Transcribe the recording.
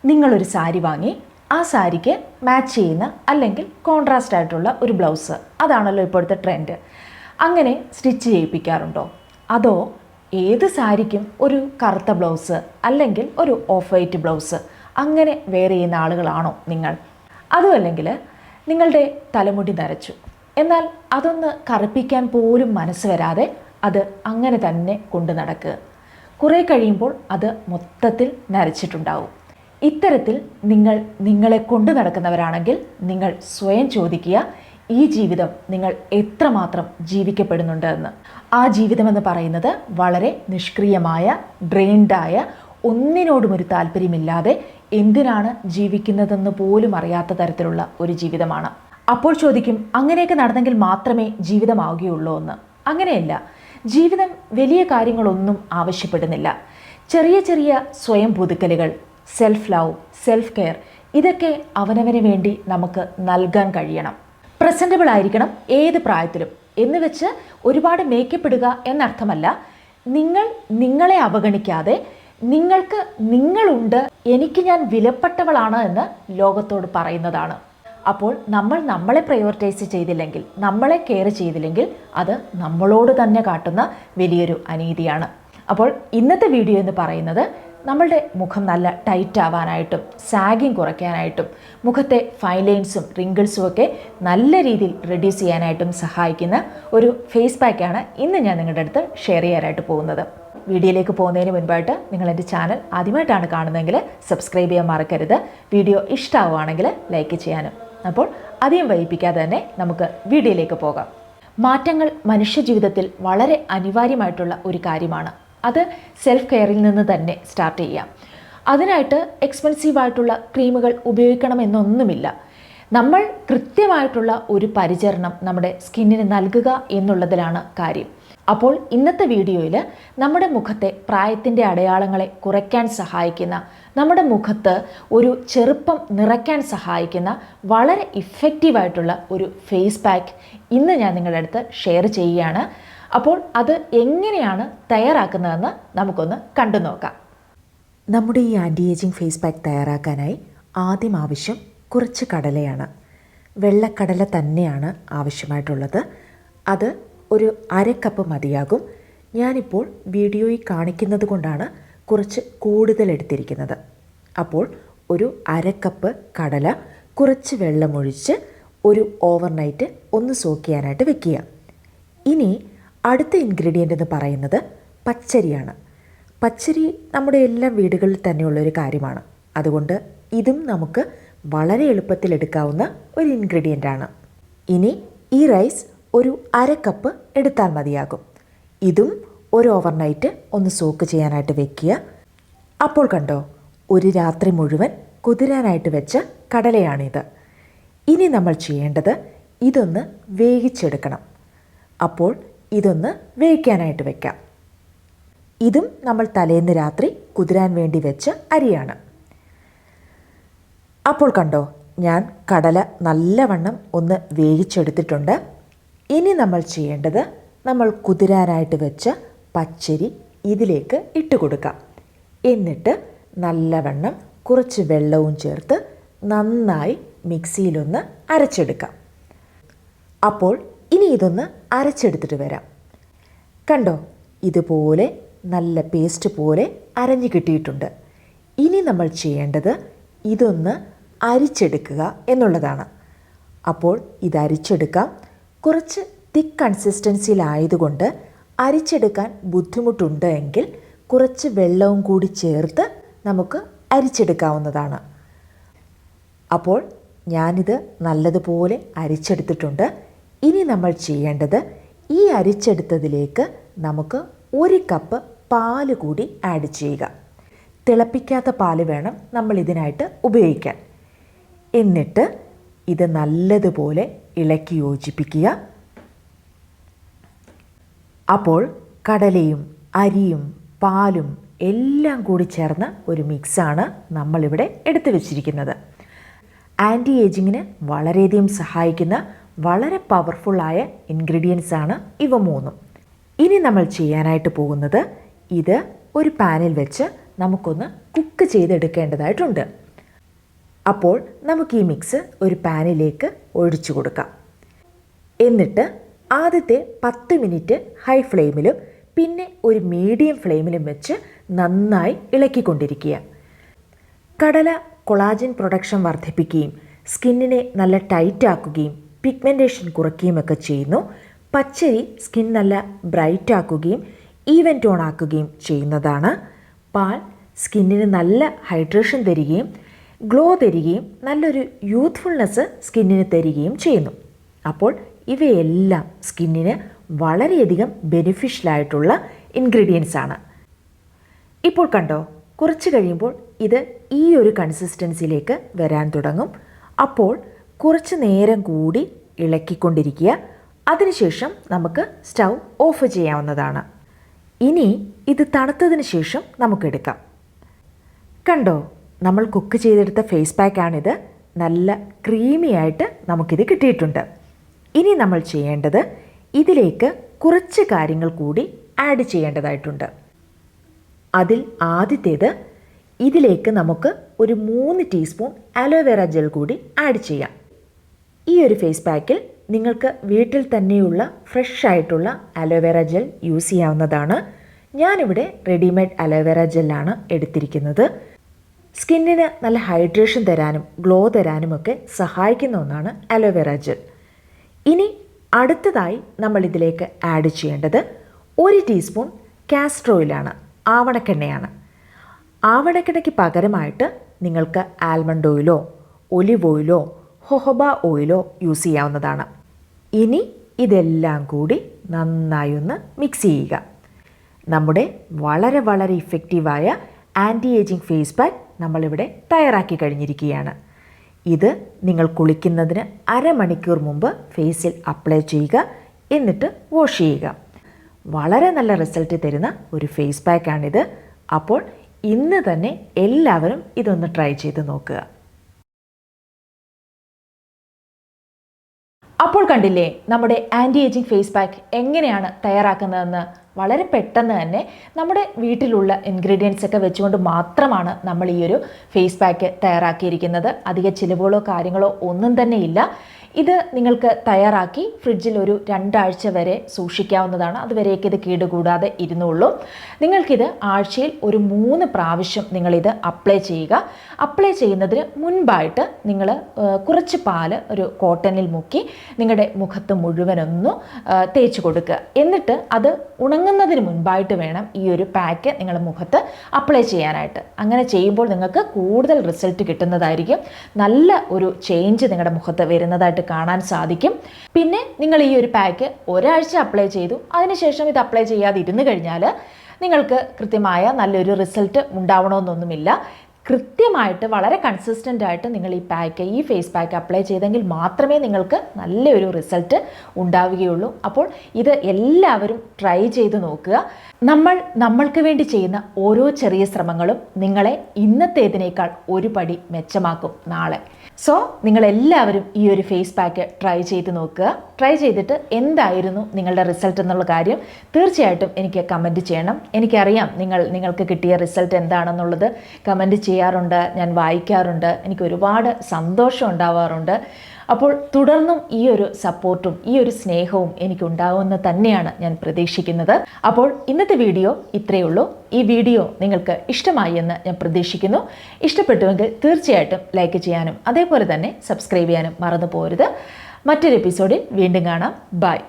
നിങ്ങളൊരു സാരി വാങ്ങി ആ സാരിക്ക് മാച്ച് ചെയ്യുന്ന അല്ലെങ്കിൽ കോൺട്രാസ്റ്റ് ആയിട്ടുള്ള ഒരു ബ്ലൗസ്, അതാണല്ലോ ഇപ്പോഴത്തെ ട്രെൻഡ്. അങ്ങനെ സ്റ്റിച്ച് ചെയ്യിപ്പിക്കാറുണ്ടോ? അതോ ഏത് സാരിക്കും ഒരു കറുത്ത ബ്ലൗസ് അല്ലെങ്കിൽ ഒരു ഓഫ് വൈറ്റ് ബ്ലൗസ് അങ്ങനെ വെയർ ചെയ്യുന്ന ആളുകളാണോ നിങ്ങൾ? അതുമല്ലെങ്കിൽ നിങ്ങളുടെ തലമുടി നരച്ചു, എന്നാൽ അതൊന്ന് കറുപ്പിക്കാൻ പോലും മനസ്സ് വരാതെ അത് അങ്ങനെ തന്നെ കൊണ്ടു നടക്കുക. കുറേ കഴിയുമ്പോൾ അത് മൊത്തത്തിൽ നരച്ചിട്ടുണ്ടാവും. ഇത്തരത്തിൽ നിങ്ങൾ നിങ്ങളെ കൊണ്ടു നടക്കുന്നവരാണെങ്കിൽ നിങ്ങൾ സ്വയം ചോദിക്കുക, ഈ ജീവിതം നിങ്ങൾ എത്രമാത്രം ജീവിക്കപ്പെടുന്നുണ്ട് എന്ന്. ആ ജീവിതമെന്ന് പറയുന്നത് വളരെ നിഷ്ക്രിയമായ, ഡ്രെയിൻഡായ, ഒന്നിനോടും ഒരു താല്പര്യമില്ലാതെ എന്തിനാണ് ജീവിക്കുന്നതെന്ന് പോലും അറിയാത്ത തരത്തിലുള്ള ഒരു ജീവിതമാണ്. അപ്പോൾ ചോദിക്കും, അങ്ങനെയൊക്കെ നടന്നെങ്കിൽ മാത്രമേ ജീവിതമാവുകയുള്ളൂ എന്ന്. അങ്ങനെയല്ല. ജീവിതം വലിയ കാര്യങ്ങളൊന്നും ആവശ്യപ്പെടുന്നില്ല. ചെറിയ ചെറിയ സ്വയം പുതുക്കലുകൾ, സെൽഫ് ലവ്, സെൽഫ് കെയർ, ഇതൊക്കെ അവനവന് വേണ്ടി നമുക്ക് നൽകാൻ കഴിയണം. പ്രസൻറ്റബിൾ ആയിരിക്കണം ഏത് പ്രായത്തിലും എന്ന് വെച്ച് ഒരുപാട് മേക്കപ്പ് ഇടുക എന്നർത്ഥമല്ല. നിങ്ങൾ നിങ്ങളെ അവഗണിക്കാതെ നിങ്ങൾക്ക് നിങ്ങളുണ്ട്, എനിക്ക് ഞാൻ വിലപ്പെട്ടവളാണ് എന്ന് ലോകത്തോട് പറയുന്നതാണ്. അപ്പോൾ നമ്മൾ നമ്മളെ പ്രയോറിറ്റൈസ് ചെയ്തില്ലെങ്കിൽ, നമ്മളെ കെയർ ചെയ്തില്ലെങ്കിൽ അത് നമ്മളോട് തന്നെ കാട്ടുന്ന വലിയൊരു അനീതിയാണ്. അപ്പോൾ ഇന്നത്തെ വീഡിയോ എന്ന് പറയുന്നത് നമ്മളുടെ മുഖം നല്ല ടൈറ്റ് ആവാനായിട്ടും സാഗിങ് കുറയ്ക്കാനായിട്ടും മുഖത്തെ ഫൈൻ ലൈൻസും റിങ്കിൾസും ഒക്കെ നല്ല രീതിയിൽ റെഡ്യൂസ് ചെയ്യാനായിട്ടും സഹായിക്കുന്ന ഒരു ഫേസ് പാക്കാണ് ഇന്ന് ഞാൻ നിങ്ങളുടെ അടുത്ത് ഷെയർ ചെയ്യാനായിട്ട് പോകുന്നത്. വീഡിയോയിലേക്ക് പോകുന്നതിന് മുൻപായിട്ട് നിങ്ങൾ എൻ്റെ ചാനൽ ആദ്യമായിട്ടാണ് കാണുന്നതെങ്കിൽ സബ്സ്ക്രൈബ് ചെയ്യാൻ മറക്കരുത്. വീഡിയോ ഇഷ്ടമാവുകയാണെങ്കിൽ ലൈക്ക് ചെയ്യാനും. അപ്പോൾ അധികം വൈകിപ്പിക്കാതെ തന്നെ നമുക്ക് വീഡിയോയിലേക്ക് പോകാം. മാറ്റങ്ങൾ മനുഷ്യജീവിതത്തിൽ വളരെ അനിവാര്യമായിട്ടുള്ള ഒരു കാര്യമാണ്. അത് സെൽഫ് കെയറിൽ നിന്ന് തന്നെ സ്റ്റാർട്ട് ചെയ്യാം. അതിനായിട്ട് എക്സ്പെൻസീവായിട്ടുള്ള ക്രീമുകൾ ഉപയോഗിക്കണമെന്നൊന്നുമില്ല. നമ്മൾ കൃത്യമായിട്ടുള്ള ഒരു പരിചരണം നമ്മുടെ സ്കിന്നിന് നൽകുക എന്നുള്ളതിലാണ് കാര്യം. അപ്പോൾ ഇന്നത്തെ വീഡിയോയിൽ നമ്മുടെ മുഖത്തെ പ്രായത്തിൻ്റെ അടയാളങ്ങളെ കുറയ്ക്കാൻ സഹായിക്കുന്ന, നമ്മുടെ മുഖത്ത് ഒരു ചെറുപ്പം നിറയ്ക്കാൻ സഹായിക്കുന്ന വളരെ ഇഫക്റ്റീവായിട്ടുള്ള ഒരു ഫേസ് പാക്ക് ഇന്ന് ഞാൻ നിങ്ങളുടെ അടുത്ത് ഷെയർ ചെയ്യുകയാണ്. അപ്പോൾ അത് എങ്ങനെയാണ് തയ്യാറാക്കുന്നതെന്ന് നമുക്കൊന്ന് കണ്ടു നോക്കാം. നമ്മുടെ ഈ ആൻറ്റി ഏജിങ് ഫേസ് പാക്ക് തയ്യാറാക്കാനായി ആദ്യം ആവശ്യം കുറച്ച് കടലയാണ്. വെള്ളക്കടല തന്നെയാണ് ആവശ്യമായിട്ടുള്ളത്. അത് ഒരു 1/2 കപ്പ് മതിയാകും. ഞാനിപ്പോൾ വീഡിയോയിൽ കാണിക്കുന്നത് കൊണ്ടാണ് കുറച്ച് കൂടുതൽ എടുത്തിരിക്കുന്നത്. അപ്പോൾ ഒരു 1/2 കപ്പ് കടല കുറച്ച് വെള്ളമൊഴിച്ച് ഒരു ഓവർനൈറ്റ് ഒന്ന് സോക്ക് ചെയ്യാനായിട്ട് വെക്കുക. ഇനി അടുത്ത ഇൻഗ്രീഡിയൻ്റ് എന്ന് പറയുന്നത് പച്ചരിയാണ്. പച്ചരി നമ്മുടെ എല്ലാ വീടുകളിൽ തന്നെയുള്ളൊരു കാര്യമാണ്. അതുകൊണ്ട് ഇതും നമുക്ക് വളരെ എളുപ്പത്തിൽ എടുക്കാവുന്ന ഒരു ഇൻഗ്രീഡിയൻ്റാണ്. ഇനി ഈ റൈസ് ഒരു 1/2 കപ്പ് എടുത്താൽ മതിയാകും. ഇതും ഒരു ഓവർനൈറ്റ് ഒന്ന് സോക്ക് ചെയ്യാനായിട്ട് വെക്കുക. അപ്പോൾ കണ്ടോ, ഒരു രാത്രി മുഴുവൻ കുതിരാനായിട്ട് വെച്ച കടലയാണിത്. ഇനി നമ്മൾ ചെയ്യേണ്ടത് ഇതൊന്ന് വേവിച്ചെടുക്കണം. അപ്പോൾ ഇതൊന്ന് വേവിക്കാനായിട്ട് വെക്കാം. ഇതും നമ്മൾ തലേന്ന് രാത്രി കുതിരാൻ വേണ്ടി വെച്ച അരിയാണ്. അപ്പോൾ കണ്ടോ, ഞാൻ കടല നല്ലവണ്ണം ഒന്ന് വേവിച്ചെടുത്തിട്ടുണ്ട്. ഇനി നമ്മൾ ചെയ്യേണ്ടത് നമ്മൾ കുതിരാനായിട്ട് വെച്ച പച്ചരി ഇതിലേക്ക് ഇട്ട് കൊടുക്കാം. എന്നിട്ട് നല്ലവണ്ണം കുറച്ച് വെള്ളവും ചേർത്ത് നന്നായി മിക്സിയിലൊന്ന് അരച്ചെടുക്കാം. അപ്പോൾ ഇനി ഇതൊന്ന് അരച്ചെടുത്തിട്ട് വരാം. കണ്ടോ, ഇതുപോലെ നല്ല പേസ്റ്റ് പോലെ അരഞ്ഞു കിട്ടിയിട്ടുണ്ട്. ഇനി നമ്മൾ ചെയ്യേണ്ടത് ഇതൊന്ന് അരിച്ചെടുക്കുക എന്നുള്ളതാണ്. അപ്പോൾ ഇത് അരിച്ചെടുക്കാം. കുറച്ച് തിക്ക് കൺസിസ്റ്റൻസിയിലായതുകൊണ്ട് അരിച്ചെടുക്കാൻ ബുദ്ധിമുട്ടുണ്ട് എങ്കിൽ കുറച്ച് വെള്ളവും കൂടി ചേർത്ത് നമുക്ക് അരിച്ചെടുക്കാവുന്നതാണ്. അപ്പോൾ ഞാനിത് നല്ലതുപോലെ അരിച്ചെടുത്തിട്ടുണ്ട്. ഇനി നമ്മൾ ചെയ്യേണ്ടത് ഈ അരിച്ചെടുത്തതിലേക്ക് നമുക്ക് 1 കപ്പ് പാല് കൂടി ആഡ് ചെയ്യുക. തിളപ്പിക്കാത്ത പാല് വേണം നമ്മൾ ഇതിനായിട്ട് ഉപയോഗിക്കാൻ. എന്നിട്ട് ഇത് നല്ലതുപോലെ ഇളക്കി യോജിപ്പിക്കുക. അപ്പോൾ കടലയും അരിയും പാലും എല്ലാം കൂടി ചേർന്ന ഒരു മിക്സാണ് നമ്മളിവിടെ എടുത്തു വച്ചിരിക്കുന്നത്. ആൻറ്റി ഏജിങ്ങിന് വളരെയധികം സഹായിക്കുന്ന വളരെ പവർഫുള്ളായ ഇൻഗ്രീഡിയൻസാണ് ഇവ മൂന്നും. ഇനി നമ്മൾ ചെയ്യാനായിട്ട് പോകുന്നത് ഇത് ഒരു പാനിൽ വെച്ച് നമുക്കൊന്ന് കുക്ക് ചെയ്തെടുക്കേണ്ടതായിട്ടുണ്ട്. അപ്പോൾ നമുക്ക് ഈ മിക്സ് ഒരു പാനിലേക്ക് ഒഴിച്ചു കൊടുക്കാം. എന്നിട്ട് ആദ്യത്തെ 10 മിനിറ്റ് ഹൈ ഫ്ലെയിമിലും പിന്നെ ഒരു മീഡിയം ഫ്ലെയിമിലും വെച്ച് നന്നായി ഇളക്കിക്കൊണ്ടിരിക്കുക. കടല കൊളാജൻ പ്രൊഡക്ഷൻ വർദ്ധിപ്പിക്കുകയും സ്കിന്നിനെ നല്ല ടൈറ്റ് ആക്കുകയും പിഗ്മെൻറ്റേഷൻ കുറയ്ക്കുകയും ഒക്കെ ചെയ്യുന്നു. പച്ചരി സ്കിൻ നല്ല ബ്രൈറ്റ് ആക്കുകയും ഈവൻ ടോൺ ആക്കുകയും ചെയ്യുന്നതാണ്. പാൽ സ്കിന്നിന് നല്ല ഹൈഡ്രേഷൻ തരികയും ഗ്ലോ തരികയും നല്ലൊരു യൂത്ത്ഫുൾനെസ് സ്കിന്നിന് തരികയും ചെയ്യുന്നു. അപ്പോൾ ഇവയെല്ലാം സ്കിന്നിന് വളരെയധികം ബെനിഫിഷ്യലായിട്ടുള്ള ഇൻഗ്രീഡിയൻസ് ആണ്. ഇപ്പോൾ കണ്ടോ, കുറച്ച് കഴിയുമ്പോൾ ഇത് ഈ ഒരു കൺസിസ്റ്റൻസിയിലേക്ക് വരാൻ തുടങ്ങും. അപ്പോൾ കുറച്ച് നേരം കൂടി ഇളക്കിക്കൊണ്ടിരിക്കുക. അതിനുശേഷം നമുക്ക് സ്റ്റൗ ഓഫ് ചെയ്യാവുന്നതാണ്. ഇനി ഇത് തണുത്തതിന് ശേഷം നമുക്കെടുക്കാം. കണ്ടോ, നമ്മൾ കുക്ക് ചെയ്തെടുത്ത ഫേസ് പാക്കാണിത്. നല്ല ക്രീമി ആയിട്ട് നമുക്കിത് കിട്ടിയിട്ടുണ്ട്. ഇനി നമ്മൾ ചെയ്യേണ്ടത് ഇതിലേക്ക് കുറച്ച് കാര്യങ്ങൾ കൂടി ആഡ് ചെയ്യേണ്ടതായിട്ടുണ്ട്. അതിൽ ആദ്യത്തേത്, ഇതിലേക്ക് നമുക്ക് ഒരു 3 ടീസ്പൂൺ അലോവേറ ജെൽ കൂടി ആഡ് ചെയ്യാം. ഈ ഒരു ഫേസ് പാക്കിൽ നിങ്ങൾക്ക് വീട്ടിൽ തന്നെയുള്ള ഫ്രഷ് ആയിട്ടുള്ള അലോവേറ ജെൽ യൂസ് ചെയ്യാവുന്നതാണ്. ഞാനിവിടെ റെഡിമെയ്ഡ് അലോവേറ ജെല്ലാണ് എടുത്തിരിക്കുന്നത്. സ്കിന്നിന് നല്ല ഹൈഡ്രേഷൻ തരാനും ഗ്ലോ തരാനും ഒക്കെ സഹായിക്കുന്ന ഒന്നാണ് അലോവേറ ജെൽ. ഇനി അടുത്തതായി നമ്മൾ ഇതിലേക്ക് ആഡ് ചെയ്യേണ്ടത് 1 ടീസ്പൂൺ കാസ്റ്റർ ഓയിലാണ്, ആവണക്കെണ്ണയാണ്. ആവണക്കെണ്ണയ്ക്ക് പകരമായിട്ട് നിങ്ങൾക്ക് ആൽമണ്ട് ഓയിലോ ഒലിവ് ഓയിലോ ഹൊഹോബ ഓയിലോ യൂസ് ചെയ്യാവുന്നതാണ്. ഇനി ഇതെല്ലാം കൂടി നന്നായി ഒന്ന് മിക്സ് ചെയ്യുക. നമ്മുടെ വളരെ വളരെ ഇഫക്റ്റീവായ ആൻറ്റി ഏജിങ് ഫേസ് പാക്ക് നമ്മളിവിടെ തയ്യാറാക്കി കഴിഞ്ഞിരിക്കുകയാണ്. ഇത് നിങ്ങൾ കുളിക്കുന്നതിന് അരമണിക്കൂർ മുമ്പ് ഫേസിൽ അപ്ലൈ ചെയ്യുക. എന്നിട്ട് വാഷ് ചെയ്യുക. വളരെ നല്ല റിസൾട്ട് തരുന്ന ഒരു ഫേസ് പാക്കാണിത്. അപ്പോൾ ഇന്ന് തന്നെ എല്ലാവരും ഇതൊന്ന് ട്രൈ ചെയ്ത് നോക്കുക. അപ്പോൾ കണ്ടില്ലേ നമ്മുടെ ആൻറ്റി ഏജിങ് ഫേസ് പാക്ക് എങ്ങനെയാണ് തയ്യാറാക്കുന്നതെന്ന്. വളരെ പെട്ടെന്ന് തന്നെ നമ്മുടെ വീട്ടിലുള്ള ഇൻഗ്രീഡിയൻസ് ഒക്കെ വെച്ചുകൊണ്ട് മാത്രമാണ് നമ്മൾ ഈ ഒരു ഫേസ് പാക്ക് തയ്യാറാക്കിയിരിക്കുന്നത്. അധിക ചിലവുകളോ കാര്യങ്ങളോ ഒന്നും തന്നെ ഇല്ല. ഇത് നിങ്ങൾക്ക് തയ്യാറാക്കി ഫ്രിഡ്ജിൽ ഒരു 2 ആഴ്ച വരെ സൂക്ഷിക്കാവുന്നതാണ്. അതുവരേക്ക് ഇത് കേടുകൂടാതെ ഇരുന്നുള്ളൂ. നിങ്ങൾക്കിത് ആഴ്ചയിൽ ഒരു 3 പ്രാവശ്യം നിങ്ങളിത് അപ്ലൈ ചെയ്യുക. അപ്ലൈ ചെയ്യുന്നതിന് മുൻപായിട്ട് നിങ്ങൾ കുറച്ച് പാല് ഒരു കോട്ടണിൽ മുക്കി നിങ്ങളുടെ മുഖത്ത് മുഴുവനൊന്ന് തേച്ച് കൊടുക്കുക. എന്നിട്ട് അത് ഉണങ്ങുന്നതിന് മുൻപായിട്ട് വേണം ഈ ഒരു പാക്ക് നിങ്ങളുടെ മുഖത്ത് അപ്ലൈ ചെയ്യാനായിട്ട്. അങ്ങനെ ചെയ്യുമ്പോൾ നിങ്ങൾക്ക് കൂടുതൽ റിസൾട്ട് കിട്ടുന്നതായിരിക്കും. നല്ല ഒരു ചേഞ്ച് നിങ്ങളുടെ മുഖത്ത് വരുന്നതായിട്ട് കാണാൻ സാധിക്കും. പിന്നെ നിങ്ങൾ ഈ ഒരു പാക്ക് ഒരാഴ്ച അപ്ലൈ ചെയ്തു, അതിനുശേഷം ഇത് അപ്ലൈ ചെയ്യാതെ ഇരുന്ന് കഴിഞ്ഞാൽ നിങ്ങൾക്ക് കൃത്യമായ നല്ലൊരു റിസൾട്ട് ഉണ്ടാവണമെന്നൊന്നുമില്ല. കൃത്യമായിട്ട് വളരെ കൺസിസ്റ്റൻ്റ് ആയിട്ട് നിങ്ങൾ ഈ ഫേസ് പാക്ക് അപ്ലൈ ചെയ്തെങ്കിൽ മാത്രമേ നിങ്ങൾക്ക് നല്ലൊരു റിസൾട്ട് ഉണ്ടാവുകയുള്ളൂ. അപ്പോൾ ഇത് എല്ലാവരും ട്രൈ ചെയ്ത് നോക്കുക. നമ്മൾക്ക് വേണ്ടി ചെയ്യുന്ന ഓരോ ചെറിയ ശ്രമങ്ങളും നിങ്ങളെ ഇന്നത്തേതിനേക്കാൾ ഒരു പടി മെച്ചമാക്കും നാളെ. സോ നിങ്ങളെല്ലാവരും ഈ ഒരു ഫേസ് പാക്ക് ട്രൈ ചെയ്ത് നോക്കുക. ട്രൈ ചെയ്തിട്ട് എന്തായിരുന്നു നിങ്ങളുടെ റിസൾട്ട് എന്നുള്ള കാര്യം തീർച്ചയായിട്ടും എനിക്ക് കമൻറ്റ് ചെയ്യണം. എനിക്കറിയാം നിങ്ങൾക്ക് കിട്ടിയ റിസൾട്ട് എന്താണെന്നുള്ളത് കമൻറ്റ് ചെയ്യാറുണ്ട്, ഞാൻ വായിക്കാറുണ്ട്. എനിക്ക് ഒരുപാട് സന്തോഷം ഉണ്ടാവാറുണ്ട്. അപ്പോൾ തുടർന്നും ഈ ഒരു സപ്പോർട്ടും ഈ ഒരു സ്നേഹവും എനിക്കുണ്ടാവുമെന്ന് തന്നെയാണ് ഞാൻ പ്രതീക്ഷിക്കുന്നത്. അപ്പോൾ ഇന്നത്തെ വീഡിയോ ഇത്രയേ ഉള്ളൂ. ഈ വീഡിയോ നിങ്ങൾക്ക് ഇഷ്ടമായി എന്ന് ഞാൻ പ്രതീക്ഷിക്കുന്നു. ഇഷ്ടപ്പെട്ടുവെങ്കിൽ തീർച്ചയായിട്ടും ലൈക്ക് ചെയ്യാനും അതേപോലെ തന്നെ സബ്സ്ക്രൈബ് ചെയ്യാനും മറന്നു പോകരുത്. മറ്റൊരു എപ്പിസോഡിൽ വീണ്ടും കാണാം. ബൈ.